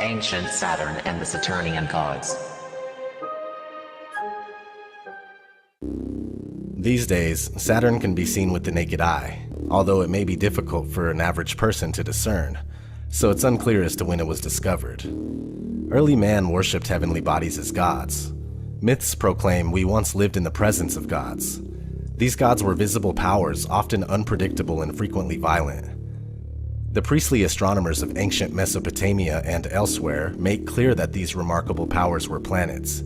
ancient Saturn and the Saturnian gods. These days, Saturn can be seen with the naked eye, although it may be difficult for an average person to discern, so it's unclear as to when it was discovered. Early man worshipped heavenly bodies as gods. Myths proclaim we once lived in the presence of gods. These gods were visible powers, often unpredictable and frequently violent. The priestly astronomers of ancient Mesopotamia and elsewhere make clear that these remarkable powers were planets.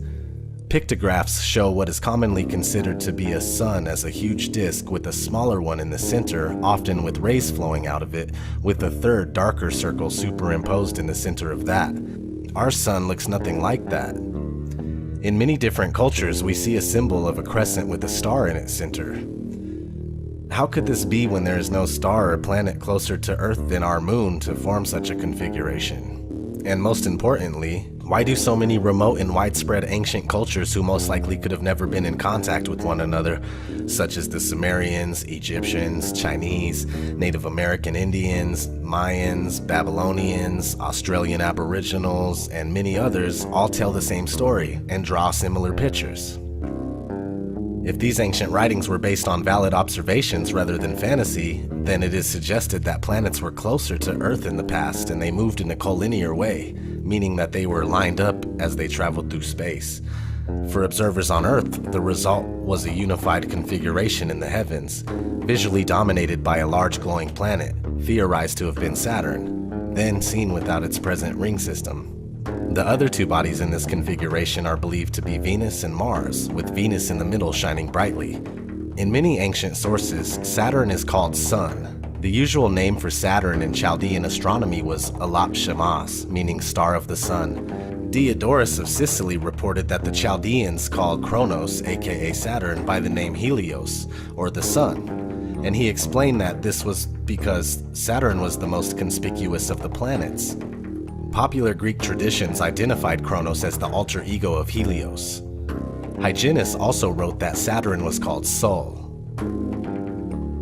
Pictographs show what is commonly considered to be a sun as a huge disk with a smaller one in the center, often with rays flowing out of it, with a third darker circle superimposed in the center of that. Our sun looks nothing like that. In many different cultures, we see a symbol of a crescent with a star in its center. How could this be when there is no star or planet closer to Earth than our moon to form such a configuration? And most importantly, why do so many remote and widespread ancient cultures who most likely could have never been in contact with one another, such as the Sumerians, Egyptians, Chinese, Native American Indians, Mayans, Babylonians, Australian Aboriginals, and many others all tell the same story and draw similar pictures? If these ancient writings were based on valid observations rather than fantasy, then it is suggested that planets were closer to Earth in the past and they moved in a collinear way, meaning that they were lined up as they traveled through space. For observers on Earth, the result was a unified configuration in the heavens, visually dominated by a large glowing planet, theorized to have been Saturn, then seen without its present ring system. The other two bodies in this configuration are believed to be Venus and Mars, with Venus in the middle shining brightly. In many ancient sources, Saturn is called Sun. The usual name for Saturn in Chaldean astronomy was Alap Shamash, meaning star of the sun. Diodorus of Sicily reported that the Chaldeans called Kronos, aka Saturn, by the name Helios, or the sun. And he explained that this was because Saturn was the most conspicuous of the planets. Popular Greek traditions identified Kronos as the alter ego of Helios. Hyginus also wrote that Saturn was called Sol.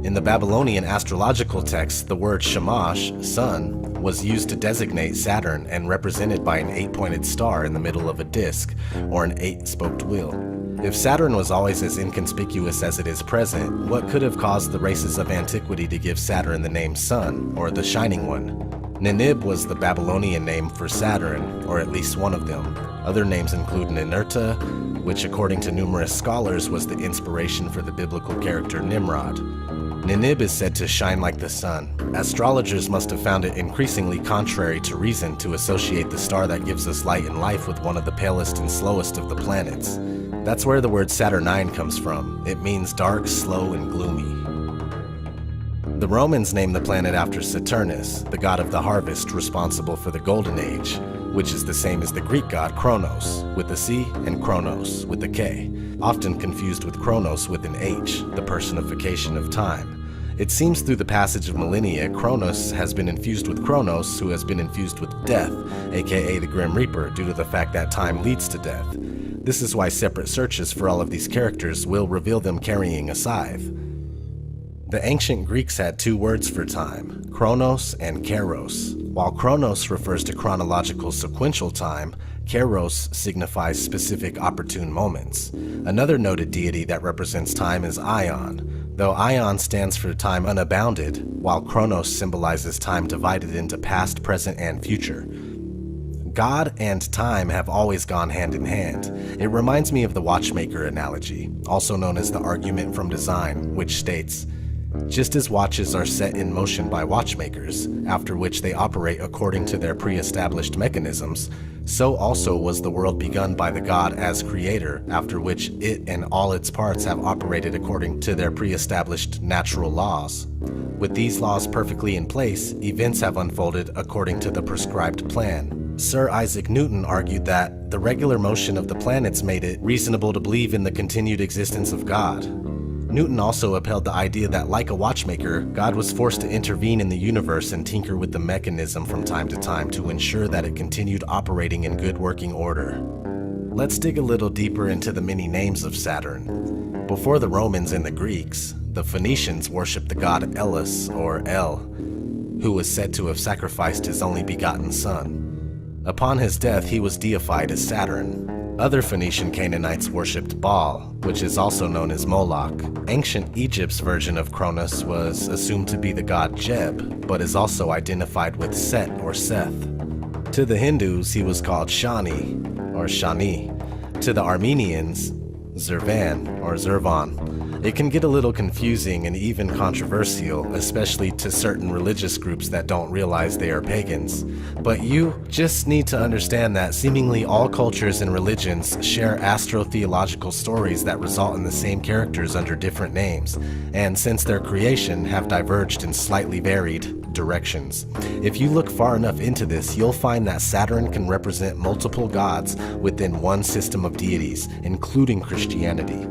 In the Babylonian astrological text, the word Shamash, sun, was used to designate Saturn and represented by an 8-pointed star in the middle of a disk, or an 8-spoked wheel. If Saturn was always as inconspicuous as it is present, what could have caused the races of antiquity to give Saturn the name Sun, or the Shining One? Ninib was the Babylonian name for Saturn, or at least one of them. Other names include Ninurta, which according to numerous scholars was the inspiration for the biblical character Nimrod. Ninib is said to shine like the sun. Astrologers must have found it increasingly contrary to reason to associate the star that gives us light and life with one of the palest and slowest of the planets. That's where the word Saturnine comes from. It means dark, slow, and gloomy. The Romans named the planet after Saturnus, the god of the harvest responsible for the Golden Age, which is the same as the Greek god Kronos, with a C, and Chronos, with a K, often confused with Chronos with an H, the personification of time. It seems through the passage of millennia, Kronos has been infused with Kronos, who has been infused with death, aka the Grim Reaper, due to the fact that time leads to death. This is why separate searches for all of these characters will reveal them carrying a scythe. The ancient Greeks had two words for time, chronos and kairos. While chronos refers to chronological sequential time, kairos signifies specific opportune moments. Another noted deity that represents time is Ion, though Ion stands for time unbounded, while chronos symbolizes time divided into past, present, and future. God and time have always gone hand in hand. It reminds me of the watchmaker analogy, also known as the argument from design, which states, just as watches are set in motion by watchmakers, after which they operate according to their pre-established mechanisms, so also was the world begun by the God as creator, after which it and all its parts have operated according to their pre-established natural laws. With these laws perfectly in place, events have unfolded according to the prescribed plan. Sir Isaac Newton argued that the regular motion of the planets made it reasonable to believe in the continued existence of God. Newton also upheld the idea that, like a watchmaker, God was forced to intervene in the universe and tinker with the mechanism from time to time to ensure that it continued operating in good working order. Let's dig a little deeper into the many names of Saturn. Before the Romans and the Greeks, the Phoenicians worshipped the god Elis, or El, who was said to have sacrificed his only begotten son. Upon his death, he was deified as Saturn. Other Phoenician Canaanites worshipped Baal, which is also known as Moloch. Ancient Egypt's version of Cronus was assumed to be the god Jeb, but is also identified with Set or Seth. To the Hindus, he was called Shani or Shani. To the Armenians, Zervan or Zervan. It can get a little confusing and even controversial, especially to certain religious groups that don't realize they are pagans. But you just need to understand that seemingly all cultures and religions share astrotheological stories that result in the same characters under different names, and since their creation have diverged in slightly varied directions. If you look far enough into this, you'll find that Saturn can represent multiple gods within one system of deities, including Christianity.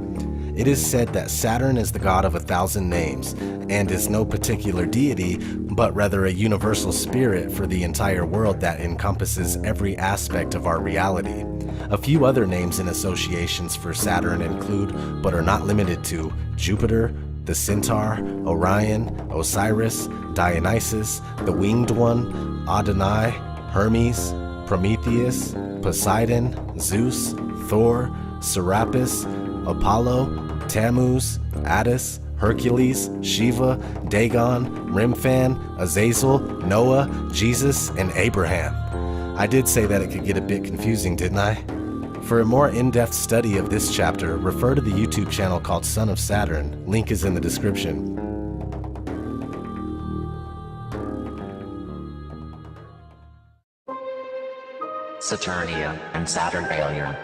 It is said that Saturn is the god of 1,000 names, and is no particular deity, but rather a universal spirit for the entire world that encompasses every aspect of our reality. A few other names and associations for Saturn include, but are not limited to, Jupiter, the Centaur, Orion, Osiris, Dionysus, the Winged One, Adonai, Hermes, Prometheus, Poseidon, Zeus, Thor, Serapis, Apollo, Tammuz, Attis, Hercules, Shiva, Dagon, Remphan, Azazel, Noah, Jesus, and Abraham. I did say that it could get a bit confusing, didn't I? For a more in-depth study of this chapter, refer to the YouTube channel called Son of Saturn. Link is in the description. Saturnia and Saturnalia.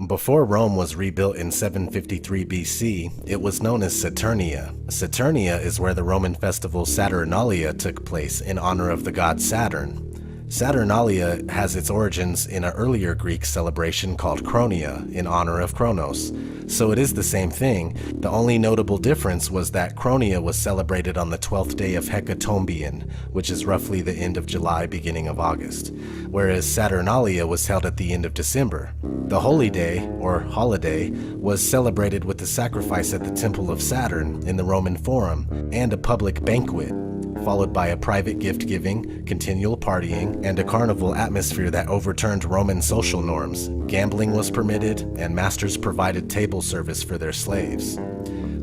Before Rome was rebuilt in 753 BC, it was known as Saturnia. Saturnia is where the Roman festival Saturnalia took place in honor of the god Saturn. Saturnalia has its origins in an earlier Greek celebration called Chronia, in honor of Kronos. So it is the same thing. The only notable difference was that Chronia was celebrated on the 12th day of Hecatombion, which is roughly the end of July, beginning of August, whereas Saturnalia was held at the end of December. The holy day, or holiday, was celebrated with a sacrifice at the Temple of Saturn in the Roman Forum, and a public banquet, followed by a private gift-giving, continual partying, and a carnival atmosphere that overturned Roman social norms. Gambling was permitted, and masters provided table service for their slaves.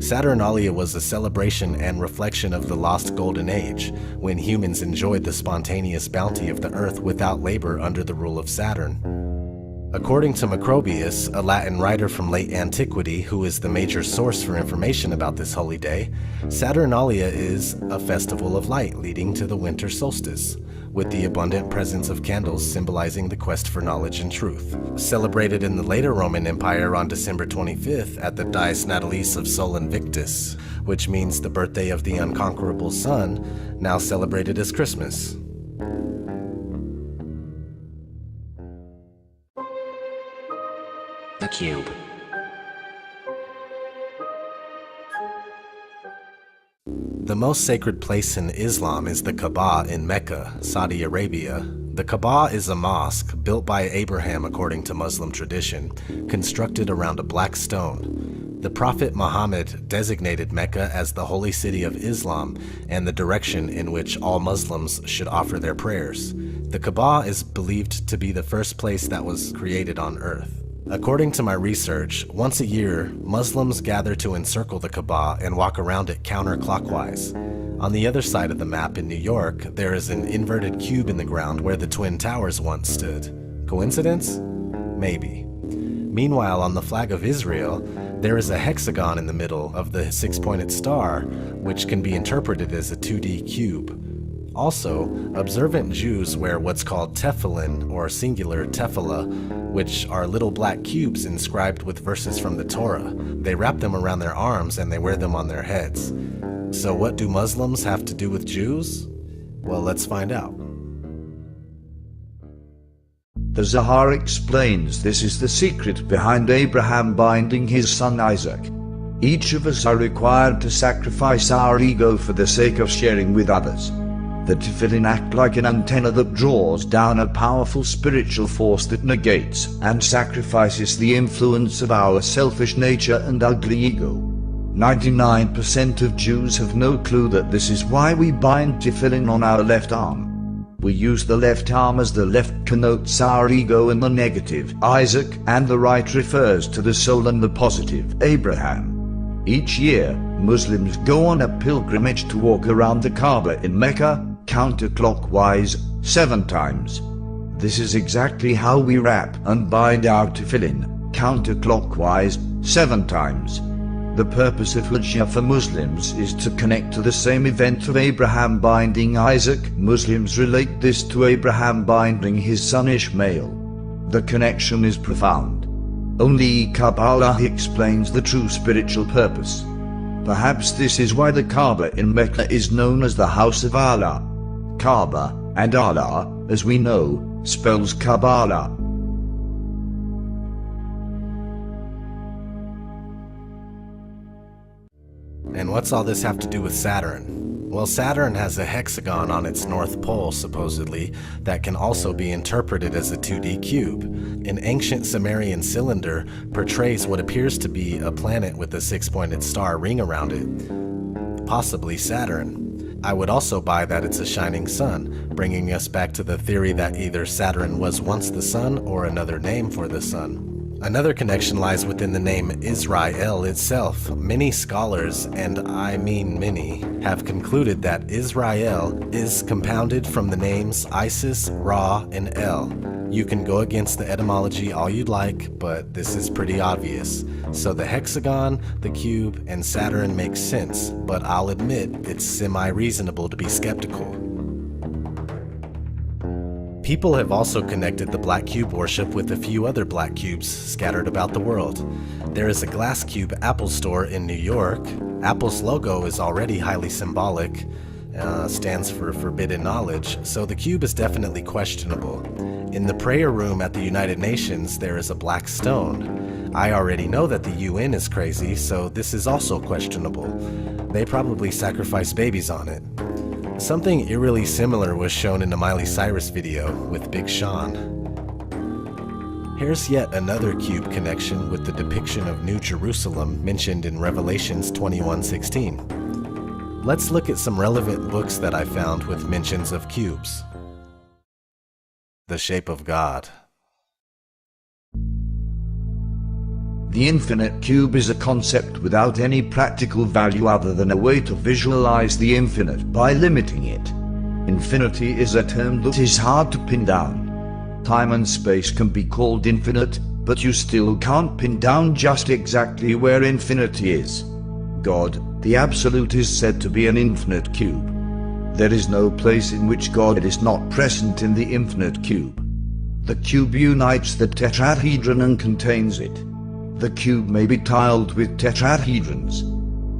Saturnalia was a celebration and reflection of the lost golden age, when humans enjoyed the spontaneous bounty of the earth without labor under the rule of Saturn. According to Macrobius, a Latin writer from late antiquity who is the major source for information about this holy day, Saturnalia is a festival of light leading to the winter solstice, with the abundant presence of candles symbolizing the quest for knowledge and truth. Celebrated in the later Roman Empire on December 25th at the Dies Natalis of Sol Invictus, which means the birthday of the unconquerable sun, now celebrated as Christmas. The cube. The most sacred place in Islam is the Kaaba in Mecca, Saudi Arabia. The Kaaba is a mosque built by Abraham according to Muslim tradition, constructed around a black stone. The Prophet Muhammad designated Mecca as the holy city of Islam and the direction in which all Muslims should offer their prayers. The Kaaba is believed to be the first place that was created on earth. According to my research, once a year, Muslims gather to encircle the Kaaba and walk around it counterclockwise. On the other side of the map in New York, there is an inverted cube in the ground where the Twin Towers once stood. Coincidence? Maybe. Meanwhile, on the flag of Israel, there is a hexagon in the middle of the six-pointed star, which can be interpreted as a 2D cube. Also, observant Jews wear what's called tefillin, or singular tefillah, which are little black cubes inscribed with verses from the Torah. They wrap them around their arms and they wear them on their heads. So what do Muslims have to do with Jews? Well, let's find out. The Zohar explains this is the secret behind Abraham binding his son Isaac. Each of us are required to sacrifice our ego for the sake of sharing with others. The tefillin act like an antenna that draws down a powerful spiritual force that negates and sacrifices the influence of our selfish nature and ugly ego. 99% of Jews have no clue that this is why we bind tefillin on our left arm. We use the left arm as the left connotes our ego and the negative, Isaac, and the right refers to the soul and the positive, Abraham. Each year, Muslims go on a pilgrimage to walk around the Kaaba in Mecca, counterclockwise, 7 times. This is exactly how we wrap and bind our tefillin, counterclockwise, 7 times. The purpose of Hajj for Muslims is to connect to the same event of Abraham binding Isaac. Muslims relate this to Abraham binding his son Ishmael. The connection is profound. Only Kabbalah explains the true spiritual purpose. Perhaps this is why the Kaaba in Mecca is known as the House of Allah. Kaaba, and Allah, as we know, spells Kabbalah. And what's all this have to do with Saturn? Well, Saturn has a hexagon on its north pole, supposedly, that can also be interpreted as a 2D cube. An ancient Sumerian cylinder portrays what appears to be a planet with a 6-pointed star ring around it, possibly Saturn. I would also buy that it's a shining sun, bringing us back to the theory that either Saturn was once the sun or another name for the sun. Another connection lies within the name Israel itself. Many scholars, and I mean many, have concluded that Israel is compounded from the names Isis, Ra, and El. You can go against the etymology all you'd like, but this is pretty obvious. So the hexagon, the cube, and Saturn make sense, but I'll admit it's semi-reasonable to be skeptical. People have also connected the black cube worship with a few other black cubes scattered about the world. There is a glass cube Apple store in New York. Apple's logo is already highly symbolic, stands for forbidden knowledge, so the cube is definitely questionable. In the prayer room at the United Nations, there is a black stone. I already know that the UN is crazy, so this is also questionable. They probably sacrifice babies on it. Something eerily similar was shown in the Miley Cyrus video with Big Sean. Here's yet another cube connection with the depiction of New Jerusalem mentioned in Revelations 21:16. Let's look at some relevant books that I found with mentions of cubes. The Shape of God. The infinite cube is a concept without any practical value other than a way to visualize the infinite by limiting it. Infinity is a term that is hard to pin down. Time and space can be called infinite, but you still can't pin down just exactly where infinity is. God, the Absolute, is said to be an infinite cube. There is no place in which God is not present in the infinite cube. The cube unites the tetrahedron and contains it. The cube may be tiled with tetrahedrons.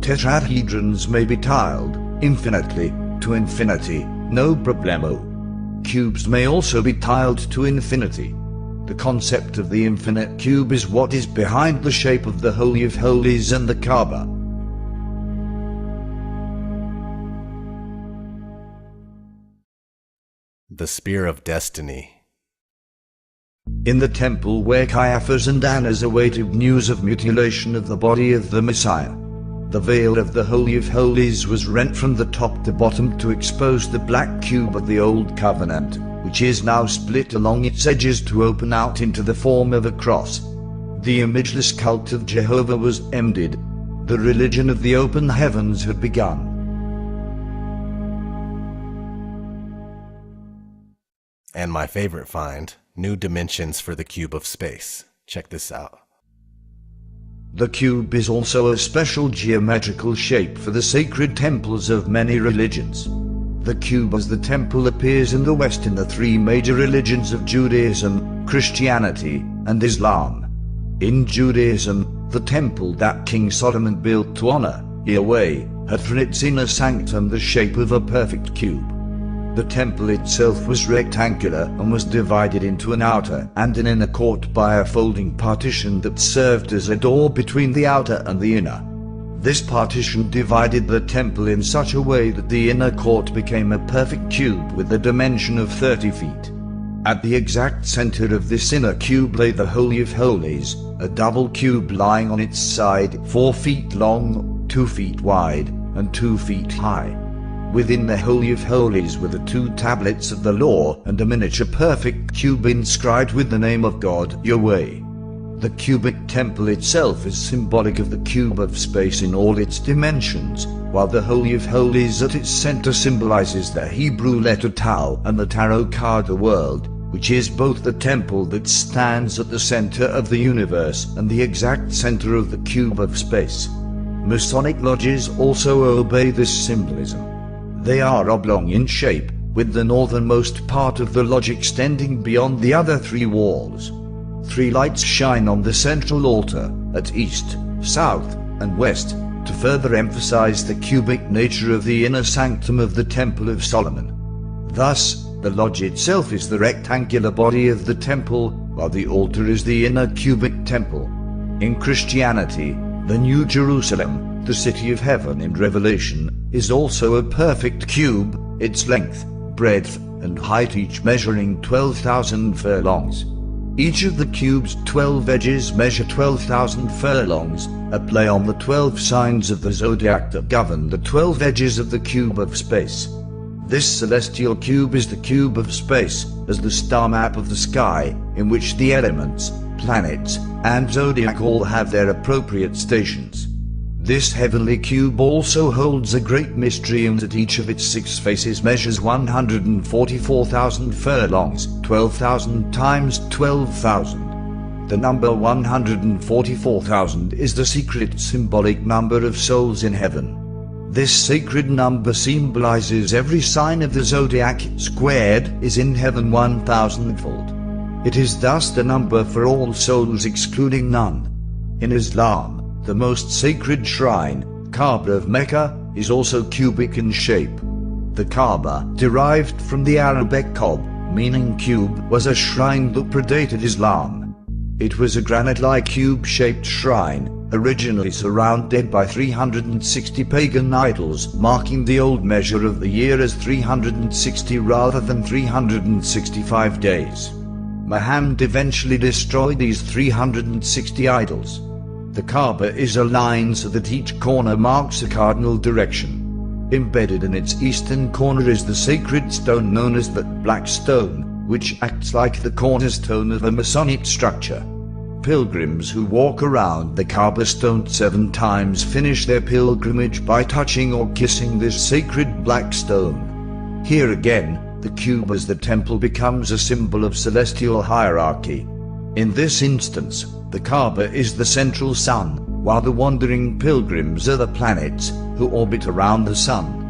Tetrahedrons may be tiled, infinitely, to infinity, no problemo. Cubes may also be tiled to infinity. The concept of the infinite cube is what is behind the shape of the Holy of Holies and the Kaaba. The Spear of Destiny. In the temple where Caiaphas and Annas awaited news of mutilation of the body of the Messiah, the veil of the Holy of Holies was rent from the top to bottom to expose the black cube of the Old Covenant, which is now split along its edges to open out into the form of a cross. The imageless cult of Jehovah was ended. The religion of the open heavens had begun. And my favorite find, new dimensions for the cube of space. Check this out. The cube is also a special geometrical shape for the sacred temples of many religions. The cube as the temple appears in the West in the 3 major religions of Judaism, Christianity, and Islam. In Judaism, the temple that King Solomon built to honor Yahweh had for its inner sanctum the shape of a perfect cube. The temple itself was rectangular and was divided into an outer and an inner court by a folding partition that served as a door between the outer and the inner. This partition divided the temple in such a way that the inner court became a perfect cube with a dimension of 30 feet. At the exact center of this inner cube lay the Holy of Holies, a double cube lying on its side 4 feet long, 2 feet wide and 2 feet high. Within the Holy of Holies were the 2 tablets of the law and a miniature perfect cube inscribed with the name of God, Yahweh. The cubic temple itself is symbolic of the cube of space in all its dimensions, while the Holy of Holies at its center symbolizes the Hebrew letter Tau and the tarot card the world, which is both the temple that stands at the center of the universe and the exact center of the cube of space. Masonic lodges also obey this symbolism. They are oblong in shape, with the northernmost part of the lodge extending beyond the other 3 walls. 3 lights shine on the central altar, at east, south, and west, to further emphasize the cubic nature of the inner sanctum of the Temple of Solomon. Thus, the lodge itself is the rectangular body of the temple, while the altar is the inner cubic temple. In Christianity, the New Jerusalem, the city of heaven in Revelation, is also a perfect cube, its length, breadth, and height each measuring 12,000 furlongs. Each of the cube's 12 edges measure 12,000 furlongs, a play on the 12 signs of the zodiac that govern the 12 edges of the cube of space. This celestial cube is the cube of space, as the star map of the sky, in which the elements, planets, and zodiac all have their appropriate stations. This heavenly cube also holds a great mystery in that each of its 6 faces measures 144,000 furlongs, 12,000 times 12,000. The number 144,000 is the secret symbolic number of souls in heaven. This sacred number symbolizes every sign of the zodiac squared is in heaven 1,000-fold. It is thus the number for all souls excluding none. In Islam, the most sacred shrine, Kaaba of Mecca, is also cubic in shape. The Kaaba, derived from the Arabic Kaab, meaning cube, was a shrine that predated Islam. It was a granite-like cube-shaped shrine, originally surrounded by 360 pagan idols, marking the old measure of the year as 360 rather than 365 days. Muhammad eventually destroyed these 360 idols. The Kaaba is aligned so that each corner marks a cardinal direction. Embedded in its eastern corner is the sacred stone known as the Black Stone, which acts like the cornerstone of a Masonic structure. Pilgrims who walk around the Kaaba stone 7 times finish their pilgrimage by touching or kissing this sacred black stone. Here again, the cube as the temple becomes a symbol of celestial hierarchy. In this instance, the Kaaba is the central sun, while the wandering pilgrims are the planets, who orbit around the sun.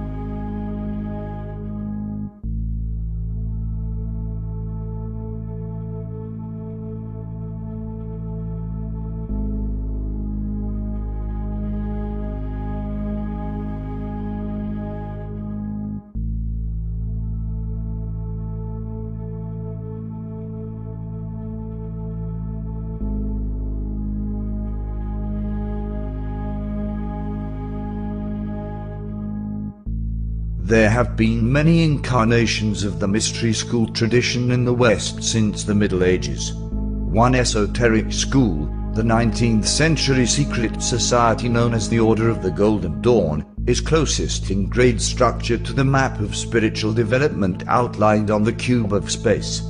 There have been many incarnations of the mystery school tradition in the West since the Middle Ages. One esoteric school, the 19th century secret society known as the Order of the Golden Dawn, is closest in grade structure to the map of spiritual development outlined on the cube of space.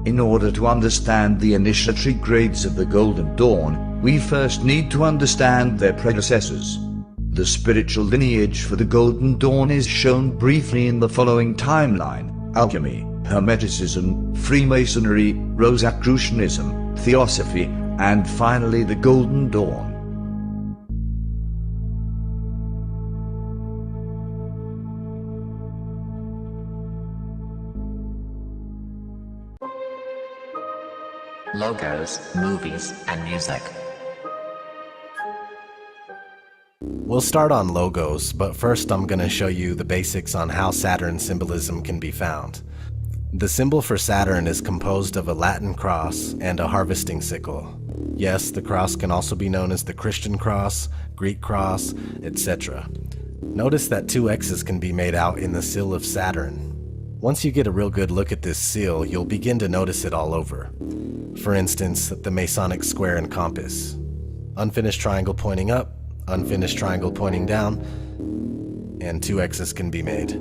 In order to understand the initiatory grades of the Golden Dawn, we first need to understand their predecessors. The spiritual lineage for the Golden Dawn is shown briefly in the following timeline: alchemy, Hermeticism, Freemasonry, Rosicrucianism, Theosophy, and finally the Golden Dawn. Logos, movies, and music. We'll start on logos, but first I'm going to show you the basics on how Saturn symbolism can be found. The symbol for Saturn is composed of a Latin cross and a harvesting sickle. Yes, the cross can also be known as the Christian cross, Greek cross, etc. Notice that 2 X's can be made out in the seal of Saturn. Once you get a real good look at this seal, you'll begin to notice it all over. For instance, the Masonic square and compass. Unfinished triangle pointing up, unfinished triangle pointing down, and 2 X's can be made.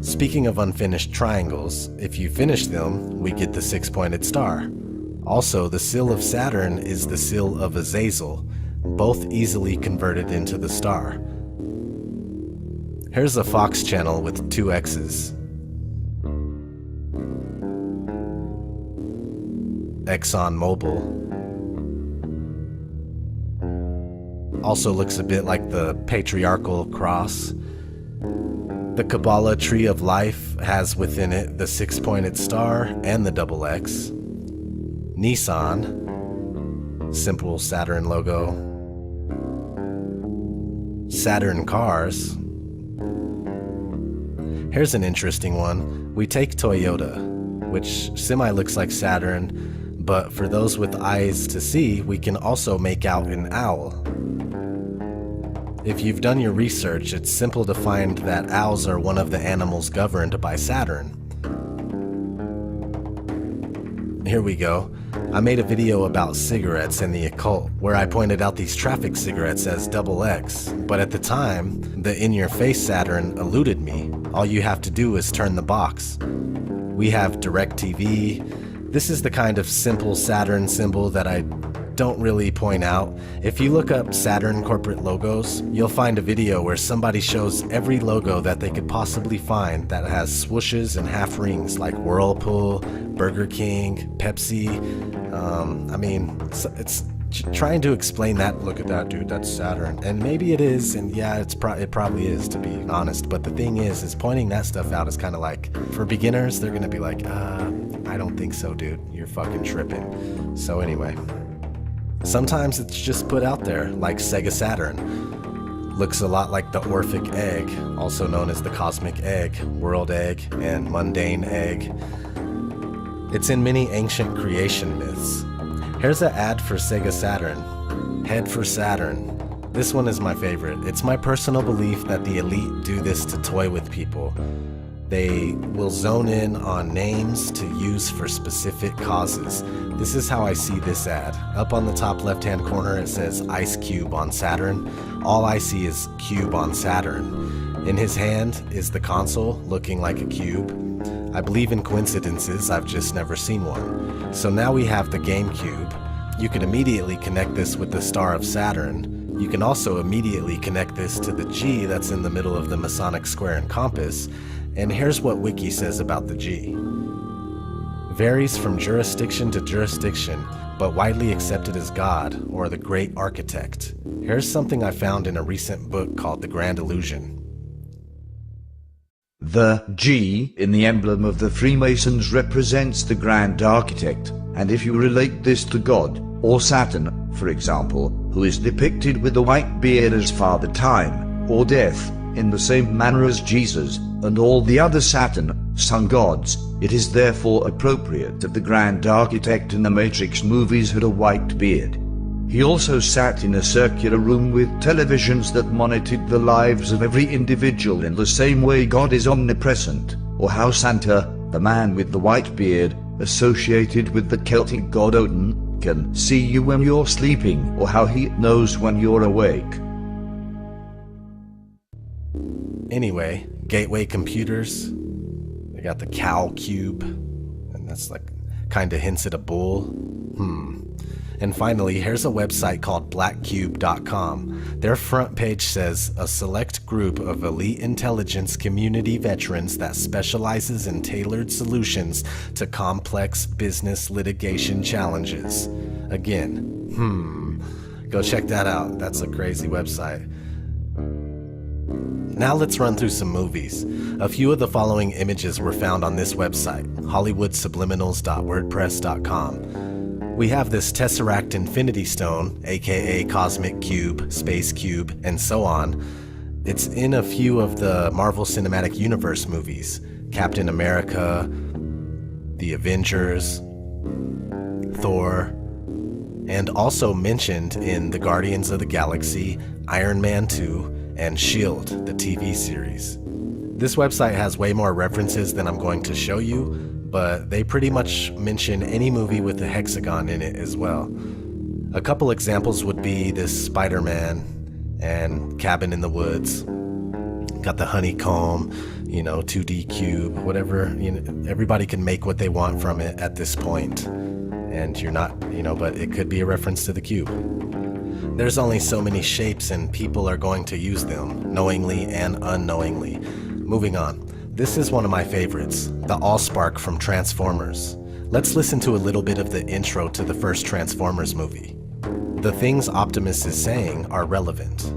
Speaking of unfinished triangles, if you finish them, we get the 6-pointed star. Also, the seal of Saturn is the seal of Azazel, both easily converted into the star. Here's a Fox channel with 2 X's. ExxonMobil. Also looks a bit like the patriarchal cross. The Kabbalah Tree of Life has within it the 6-pointed star and the double X. Nissan, simple Saturn logo. Saturn cars. Here's an interesting one. We take Toyota, which semi looks like Saturn, but for those with eyes to see, we can also make out an owl. If you've done your research, it's simple to find that owls are one of the animals governed by Saturn. Here we go. I made a video about cigarettes and the occult, where I pointed out these traffic cigarettes as double X, but at the time, the in-your-face Saturn eluded me. All you have to do is turn the box. We have DirecTV. This is the kind of simple Saturn symbol that I don't really point out. If you look up Saturn corporate logos, you'll find a video where somebody shows every logo that they could possibly find that has swooshes and half rings, like Whirlpool, Burger King, Pepsi. It's trying to explain that. Look at that, dude, that's Saturn. And maybe it is, and yeah, it probably is, to be honest. But the thing is pointing that stuff out is kind of like, for beginners, they're gonna be like, I don't think so, dude. You're fucking tripping. So anyway. Sometimes it's just put out there, like Sega Saturn. Looks a lot like the Orphic egg, also known as the cosmic egg, world egg, and mundane egg. It's in many ancient creation myths. Here's an ad for Sega Saturn. Head for Saturn. This one is my favorite. It's my personal belief that the elite do this to toy with people. They will zone in on names to use for specific causes. This is how I see this ad. Up on the top left-hand corner it says Ice Cube on Saturn. All I see is Cube on Saturn. In his hand is the console, looking like a cube. I believe in coincidences, I've just never seen one. So now we have the GameCube. You can immediately connect this with the star of Saturn. You can also immediately connect this to the G that's in the middle of the Masonic square and compass. And here's what Wiki says about the G. Varies from jurisdiction to jurisdiction, but widely accepted as God, or the Great Architect. Here's something I found in a recent book called The Grand Illusion. The G in the emblem of the Freemasons represents the Grand Architect, and if you relate this to God, or Saturn, for example, who is depicted with the white beard as Father Time, or Death, in the same manner as Jesus, and all the other Saturn, sun gods, it is therefore appropriate that the Grand Architect in the Matrix movies had a white beard. He also sat in a circular room with televisions that monitored the lives of every individual in the same way God is omnipresent, or how Santa, the man with the white beard, associated with the Celtic god Odin, can see you when you're sleeping, or how he knows when you're awake. Anyway, Gateway Computers, they got the cow cube, and that's like kinda hints at a bull. And finally, here's a website called blackcube.com. Their front page says, a select group of elite intelligence community veterans that specializes in tailored solutions to complex business litigation challenges. Again, go check that out. That's a crazy website. Now let's run through some movies. A few of the following images were found on this website, hollywoodsubliminals.wordpress.com. We have this Tesseract Infinity Stone, aka Cosmic Cube, Space Cube, and so on. It's in a few of the Marvel Cinematic Universe movies, Captain America, The Avengers, Thor, and also mentioned in the Guardians of the Galaxy, Iron Man 2, and S.H.I.E.L.D., the TV series. This website has way more references than I'm going to show you, but they pretty much mention any movie with a hexagon in it as well. A couple examples would be this Spider-Man, and Cabin in the Woods. Got the honeycomb, 2D cube, whatever. Everybody can make what they want from it at this point. And you're not, but it could be a reference to the cube. There's only so many shapes and people are going to use them, knowingly and unknowingly. Moving on. This is one of my favorites, the Allspark from Transformers. Let's listen to a little bit of the intro to the first Transformers movie. The things Optimus is saying are relevant.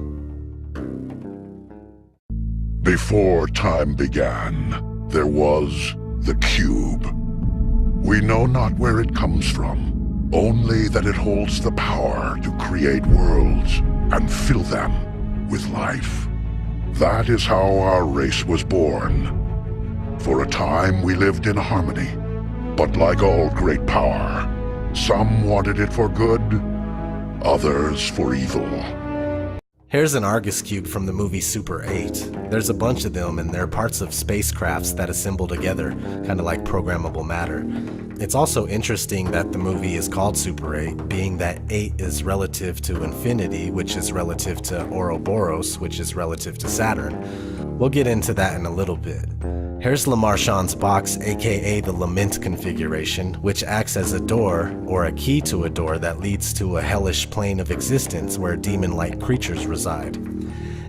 Before time began, there was the cube. We know not where it comes from, only that it holds the power to create worlds and fill them with life. That is how our race was born. For a time we lived in harmony, but like all great power, some wanted it for good, others for evil. Here's an Argus cube from the movie Super 8. There's a bunch of them and they're parts of spacecrafts that assemble together, kind of like programmable matter. It's also interesting that the movie is called Super 8, being that 8 is relative to infinity, which is relative to Ouroboros, which is relative to Saturn. We'll get into that in a little bit. Here's Lamarchand's box, aka the Lament configuration, which acts as a door, or a key to a door that leads to a hellish plane of existence where demon-like creatures reside.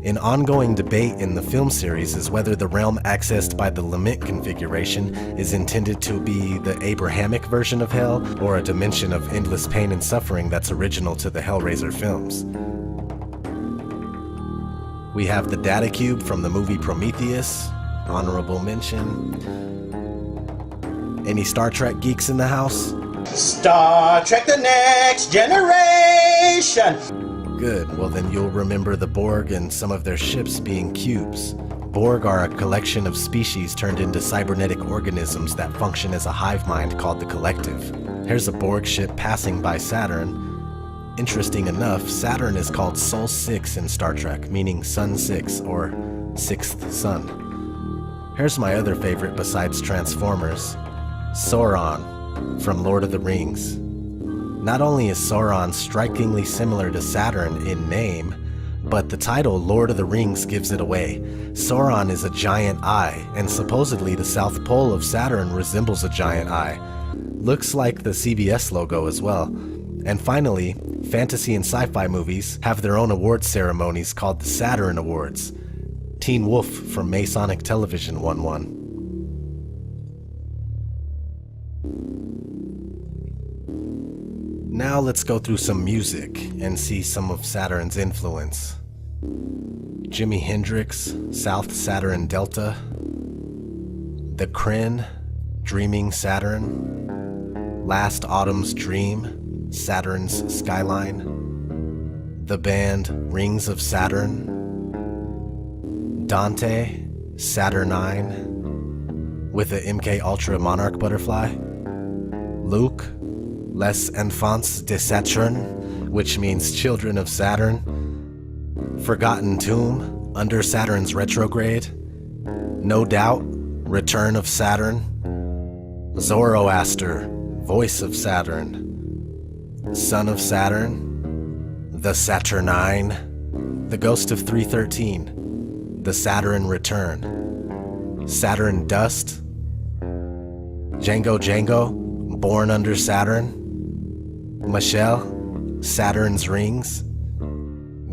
An ongoing debate in the film series is whether the realm accessed by the Lament configuration is intended to be the Abrahamic version of hell, or a dimension of endless pain and suffering that's original to the Hellraiser films. We have the Data Cube from the movie Prometheus. Honorable mention. Any Star Trek geeks in the house? Star Trek The Next Generation! Good, well then you'll remember the Borg and some of their ships being cubes. Borg are a collection of species turned into cybernetic organisms that function as a hive mind called the Collective. Here's a Borg ship passing by Saturn. Interesting enough, Saturn is called Sol 6 in Star Trek, meaning Sun 6, or sixth sun. Here's my other favorite besides Transformers, Sauron from Lord of the Rings. Not only is Sauron strikingly similar to Saturn in name, but the title Lord of the Rings gives it away. Sauron is a giant eye, and supposedly the South Pole of Saturn resembles a giant eye. Looks like the CBS logo as well. And finally, fantasy and sci-fi movies have their own awards ceremonies called the Saturn Awards. Teen Wolf from Masonic Television won one. Now let's go through some music and see some of Saturn's influence. Jimi Hendrix, South Saturn Delta. The Kren, Dreaming Saturn. Last Autumn's Dream, Saturn's Skyline. The band Rings of Saturn. Dante, Saturnine, with a MK Ultra Monarch butterfly. Luke, Les Enfants de Saturne, which means Children of Saturn. Forgotten Tomb, Under Saturn's Retrograde. No Doubt, Return of Saturn. Zoroaster, Voice of Saturn. Son of Saturn, The Saturnine. The Ghost of 313. The Saturn Return, Saturn Dust, Django Django, Born Under Saturn, Michelle, Saturn's Rings,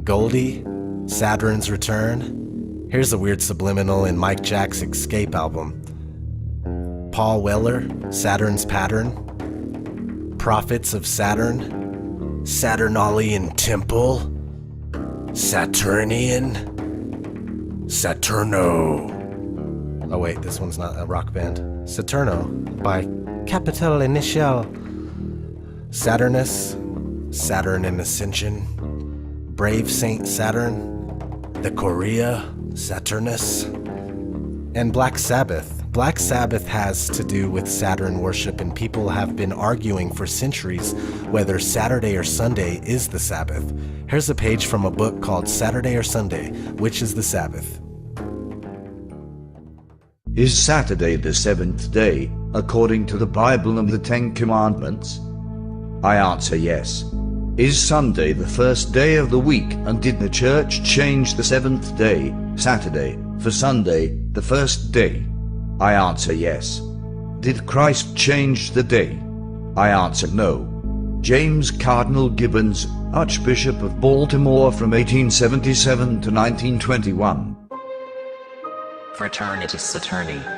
Goldie, Saturn's Return. Here's a weird subliminal in Mike Jack's Escape album. Paul Weller, Saturn's Pattern, Prophets of Saturn, Saturnalian Temple, Saturnian, Saturno. Oh wait, this one's not a rock band. Saturno by Capital Initial. Saturnus, Saturn in Ascension. Brave Saint Saturn. The Korea, Saturnus. And Black Sabbath. Black Sabbath has to do with Saturn worship, and people have been arguing for centuries whether Saturday or Sunday is the Sabbath. Here's a page from a book called Saturday or Sunday, Which is the Sabbath? Is Saturday the seventh day, according to the Bible and the Ten Commandments? I answer yes. Is Sunday the first day of the week, and did the church change the seventh day, Saturday, for Sunday, the first day? I answer yes. Did Christ change the day? I answer no. James Cardinal Gibbons, Archbishop of Baltimore from 1877 to 1921. Fraternitas Saturni.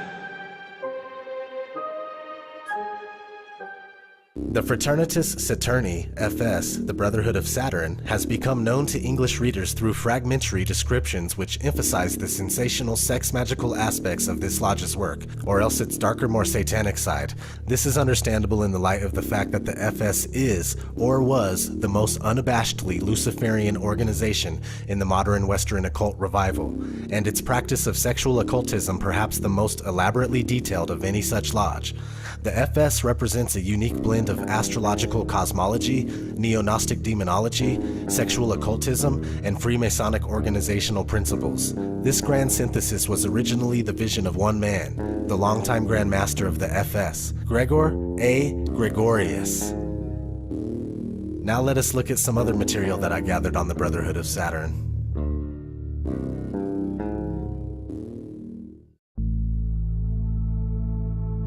The Fraternitas Saturni, FS, the Brotherhood of Saturn, has become known to English readers through fragmentary descriptions which emphasize the sensational sex-magical aspects of this lodge's work, or else its darker, more satanic side. This is understandable in the light of the fact that the FS is, or was, the most unabashedly Luciferian organization in the modern Western occult revival, and its practice of sexual occultism perhaps the most elaborately detailed of any such lodge. The FS represents a unique blend of astrological cosmology, neo-Gnostic demonology, sexual occultism, and Freemasonic organizational principles. This grand synthesis was originally the vision of one man, the longtime Grand Master of the FS, Gregor A. Gregorius. Now let us look at some other material that I gathered on the Brotherhood of Saturn.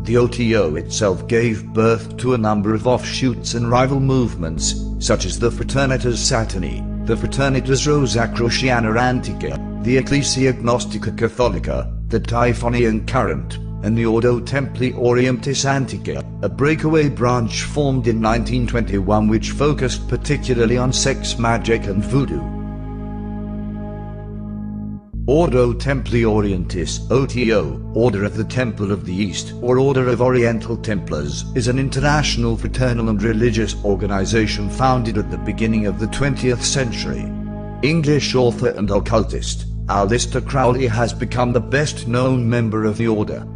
The OTO itself gave birth to a number of offshoots and rival movements, such as the Fraternitas Saturni, the Fraternitas Rosicruciana Antica, the Ecclesia Gnostica Catholica, the Typhonian Current, and the Ordo Templi Orientis Antica, a breakaway branch formed in 1921 which focused particularly on sex magic and voodoo. Ordo Templi Orientis, OTO, Order of the Temple of the East, or Order of Oriental Templars, is an international fraternal and religious organization founded at the beginning of the 20th century. English author and occultist, Aleister Crowley has become the best-known member of the order.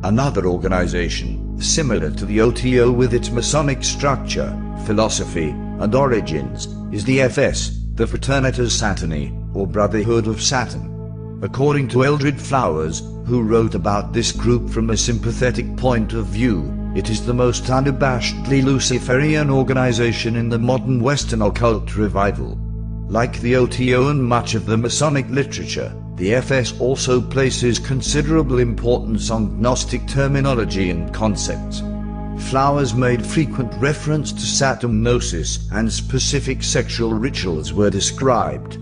Another organization, similar to the OTO with its Masonic structure, philosophy, and origins, is the FS, the Fraternitas Saturni, or Brotherhood of Saturn. According to Eldred Flowers, who wrote about this group from a sympathetic point of view, it is the most unabashedly Luciferian organization in the modern Western occult revival. Like the OTO and much of the Masonic literature, the FS also places considerable importance on Gnostic terminology and concepts. Flowers made frequent reference to Saturn gnosis, and specific sexual rituals were described.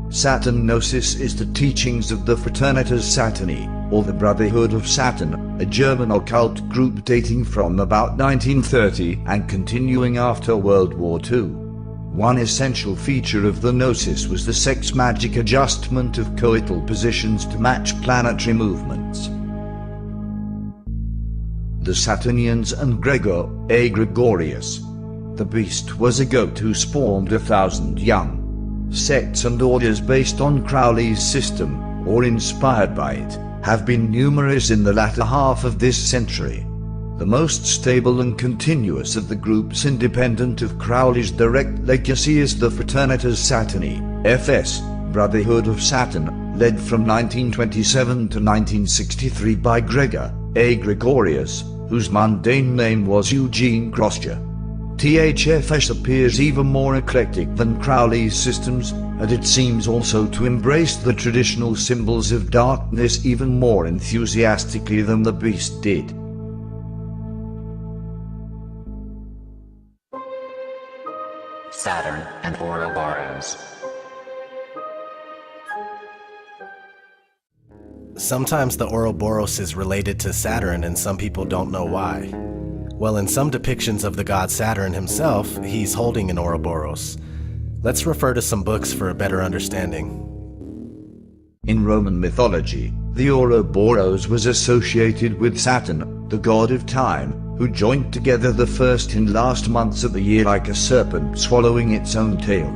Saturn gnosis is the teachings of the Fraternitas Saturni, or the Brotherhood of Saturn, a German occult group dating from about 1930 and continuing after World War II. One essential feature of the gnosis was the sex magic adjustment of coital positions to match planetary movements. The Saturnians and Gregor A. Gregorius. The beast was a goat who spawned 1,000 young. Sects and orders based on Crowley's system, or inspired by it, have been numerous in the latter half of this century. The most stable and continuous of the groups independent of Crowley's direct legacy is the Fraternitas Saturni, FS, Brotherhood of Saturn, led from 1927 to 1963 by Gregor A. Gregorius, whose mundane name was Eugene Croscher. THFS appears even more eclectic than Crowley's systems, and it seems also to embrace the traditional symbols of darkness even more enthusiastically than the beast did. Saturn and Ouroboros. Sometimes the Ouroboros is related to Saturn and some people don't know why. Well, in some depictions of the god Saturn himself, he's holding an Ouroboros. Let's refer to some books for a better understanding. In Roman mythology, the Ouroboros was associated with Saturn, the god of time, who joined together the first and last months of the year like a serpent swallowing its own tail.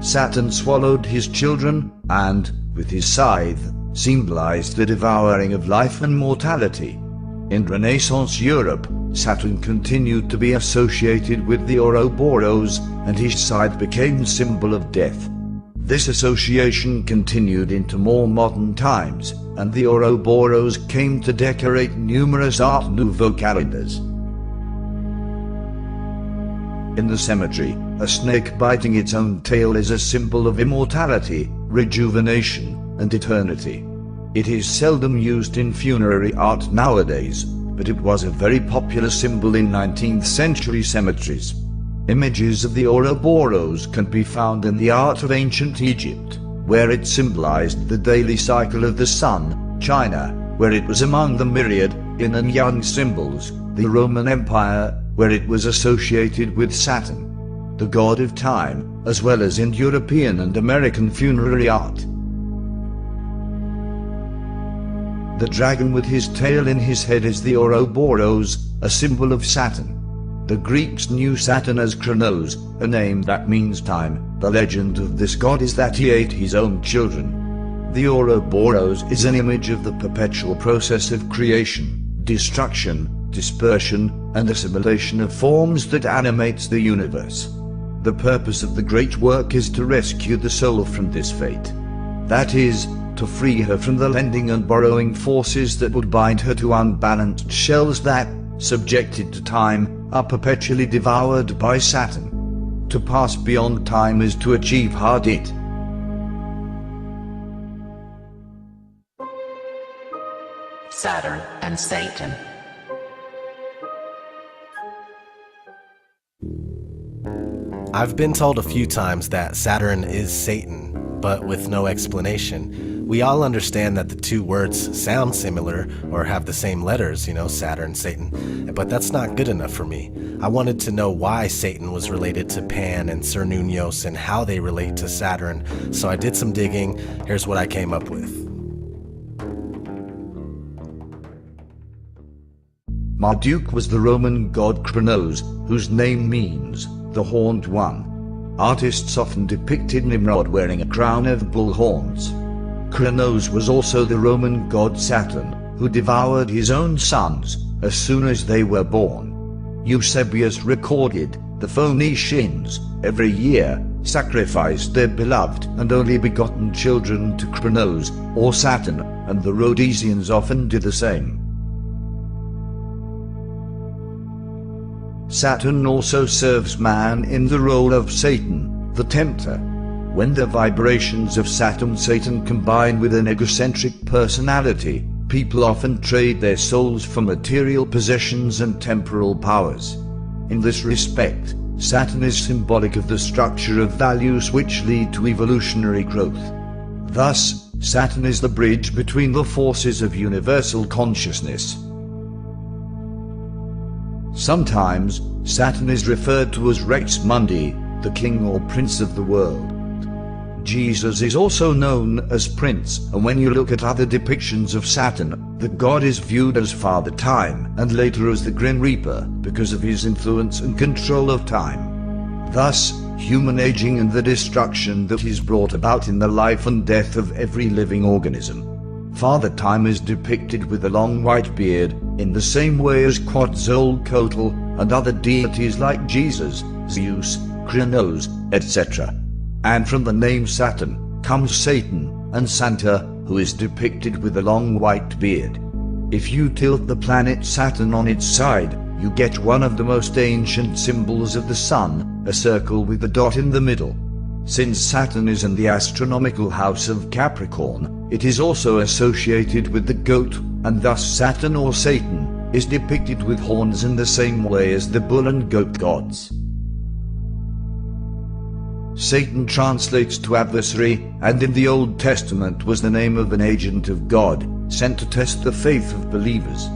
Saturn swallowed his children, and, with his scythe, symbolized the devouring of life and mortality. In Renaissance Europe, Saturn continued to be associated with the Ouroboros, and his scythe became the symbol of death. This association continued into more modern times, and the Ouroboros came to decorate numerous Art Nouveau calendars. In the cemetery, a snake biting its own tail is a symbol of immortality, rejuvenation, and eternity. It is seldom used in funerary art nowadays, but it was a very popular symbol in 19th century cemeteries. Images of the Ouroboros can be found in the art of ancient Egypt, where it symbolized the daily cycle of the sun, China, where it was among the myriad yin and yang symbols, the Roman Empire, where it was associated with Saturn, the god of time, as well as in European and American funerary art. The dragon with his tail in his head is the Ouroboros, a symbol of Saturn. The Greeks knew Saturn as Kronos, a name that means time. The legend of this god is that he ate his own children. The Ouroboros is an image of the perpetual process of creation, destruction, dispersion, and assimilation of forms that animates the universe. The purpose of the great work is to rescue the soul from this fate. That is, to free her from the lending and borrowing forces that would bind her to unbalanced shells that, subjected to time, are perpetually devoured by Saturn. To pass beyond time is to achieve Hadit. Saturn and Satan. I've been told a few times that Saturn is Satan, but with no explanation. We all understand that the two words sound similar or have the same letters, Saturn, Satan, but that's not good enough for me. I wanted to know why Satan was related to Pan and Cernunnos and how they relate to Saturn, so I did some digging. Here's what I came up with. Marduk was the Roman god Kronos, whose name means the Horned One. Artists often depicted Nimrod wearing a crown of bull horns. Kronos was also the Roman god Saturn, who devoured his own sons as soon as they were born. Eusebius recorded, the Phoenicians, every year, sacrificed their beloved and only begotten children to Kronos, or Saturn, and the Rhodesians often did the same. Saturn also serves man in the role of Satan, the tempter. When the vibrations of Satan combine with an egocentric personality, people often trade their souls for material possessions and temporal powers. In this respect, Saturn is symbolic of the structure of values which lead to evolutionary growth. Thus, Saturn is the bridge between the forces of universal consciousness. Sometimes, Saturn is referred to as Rex Mundi, the king or prince of the world. Jesus is also known as Prince, and when you look at other depictions of Saturn, the god is viewed as Father Time, and later as the Grim Reaper, because of his influence and control of time. Thus, human aging and the destruction that is brought about in the life and death of every living organism. Father Time is depicted with a long white beard, in the same way as Quetzalcoatl and other deities like Jesus, Zeus, Kronos, etc. And from the name Saturn comes Satan and Santa, who is depicted with a long white beard. If you tilt the planet Saturn on its side, you get one of the most ancient symbols of the sun, a circle with a dot in the middle. Since Saturn is in the astronomical house of Capricorn, it is also associated with the goat, and thus Saturn or Satan is depicted with horns in the same way as the bull and goat gods. Satan translates to adversary, and in the Old Testament was the name of an agent of God, sent to test the faith of believers.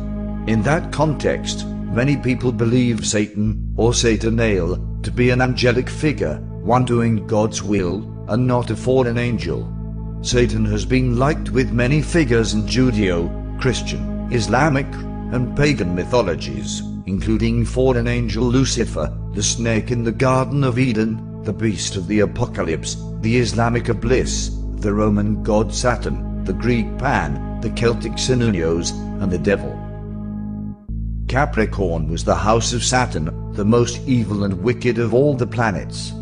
In that context, many people believe Satan, or Satanael, to be an angelic figure, one doing God's will, and not a fallen angel. Satan has been linked with many figures in Judeo, Christian, Islamic, and pagan mythologies, including fallen angel Lucifer, the snake in the Garden of Eden, the beast of the Apocalypse, the Islamic Iblis, the Roman god Saturn, the Greek Pan, the Celtic Cernunnos, and the devil. Capricorn was the house of Saturn, the most evil and wicked of all the planets.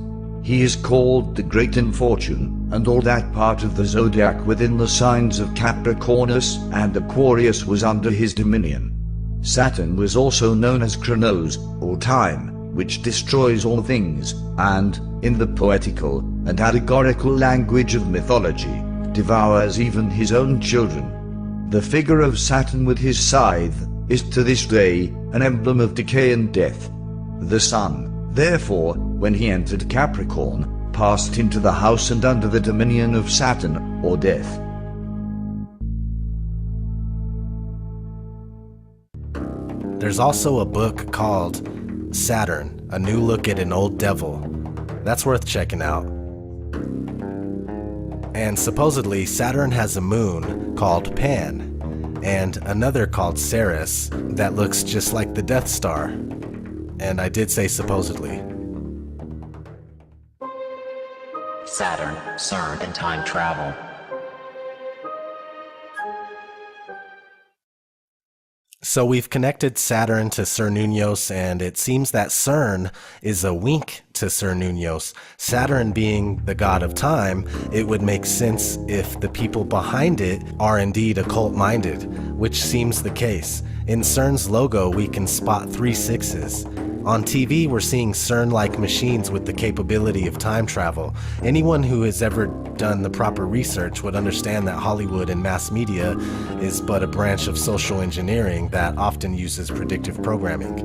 He is called the Great Infortune, and all that part of the zodiac within the signs of Capricornus and Aquarius was under his dominion. Saturn was also known as Kronos, or Time, which destroys all things, and, in the poetical and allegorical language of mythology, devours even his own children. The figure of Saturn with his scythe is to this day an emblem of decay and death. The Sun, therefore, when he entered Capricorn, passed into the house and under the dominion of Saturn, or death. There's also a book called Saturn, A New Look at an Old Devil. That's worth checking out. And supposedly Saturn has a moon called Pan, and another called Ceres that looks just like the Death Star. And I did say supposedly. Saturn, CERN, and time travel. So we've connected Saturn to Cernunnos, and it seems that CERN is a wink to Cernunnos. Saturn being the god of time, it would make sense if the people behind it are indeed occult-minded, which seems the case. In CERN's logo, we can spot 3 6s. On TV, we're seeing CERN-like machines with the capability of time travel. Anyone who has ever done the proper research would understand that Hollywood and mass media is but a branch of social engineering that often uses predictive programming.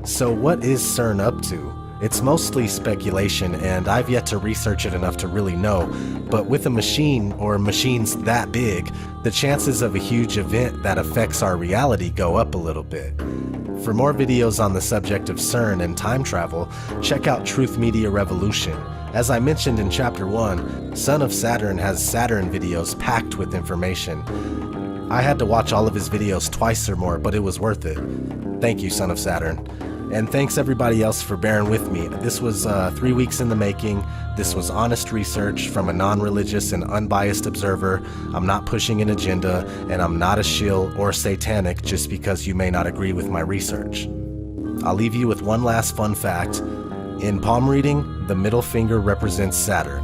So what is CERN up to? It's mostly speculation, and I've yet to research it enough to really know, but with a machine or machines that big, the chances of a huge event that affects our reality go up a little bit. For more videos on the subject of CERN and time travel, check out Truth Media Revolution. As I mentioned in Chapter 1, Son of Saturn has Saturn videos packed with information. I had to watch all of his videos twice or more, but it was worth it. Thank you, Son of Saturn. And thanks everybody else for bearing with me. This was 3 weeks in the making. This was honest research from a non-religious and unbiased observer. I'm not pushing an agenda, and I'm not a shill or satanic just because you may not agree with my research. I'll leave you with one last fun fact. In palm reading, the middle finger represents Saturn.